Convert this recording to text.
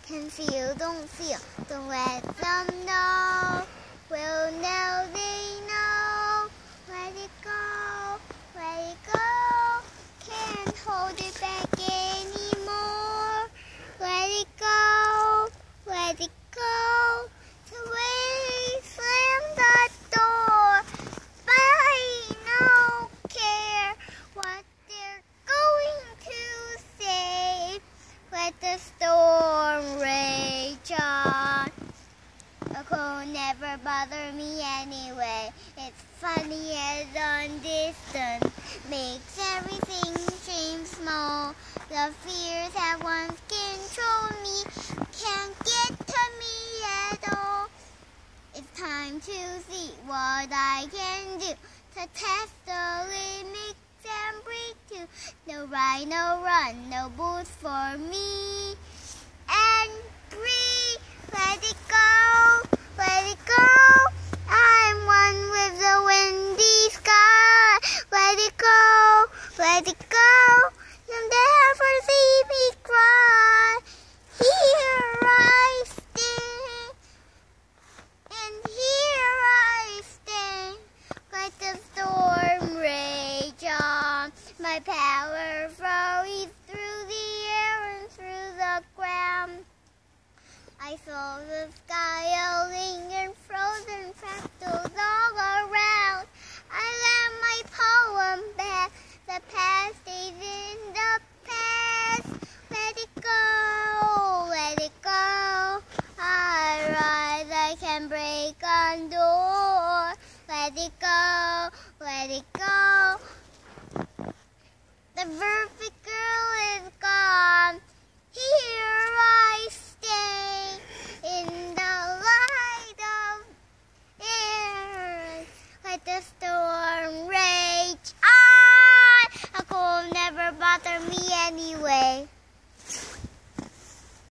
Can feel, don't feel, don't let them know. Will know they know. Let it go, let it go. Can't hold it back anymore. Let it go, let it go. So we slam the door. I no care what they're going to say. Let the storm rage on. The cold never bother me anyway. It's funny as on distance makes everything seem small. The fears that once controlled me can't get to me at all. It's time to see what I can do to test the limits and break through. No ride, no run, no boots for me. And breathe, let it go, let it go. I'm one with the windy sky. Let it go, let it go. You'll never see me cry. Here I stand, and here I stand. Let the storm rage on. My power flows through the air and through the ground. I saw the sky yelling and frozen fractals all around. I let my poem back. The past stays in the past. Let it go, let it go. I rise, I can break a door. Let it go, let it go. The verb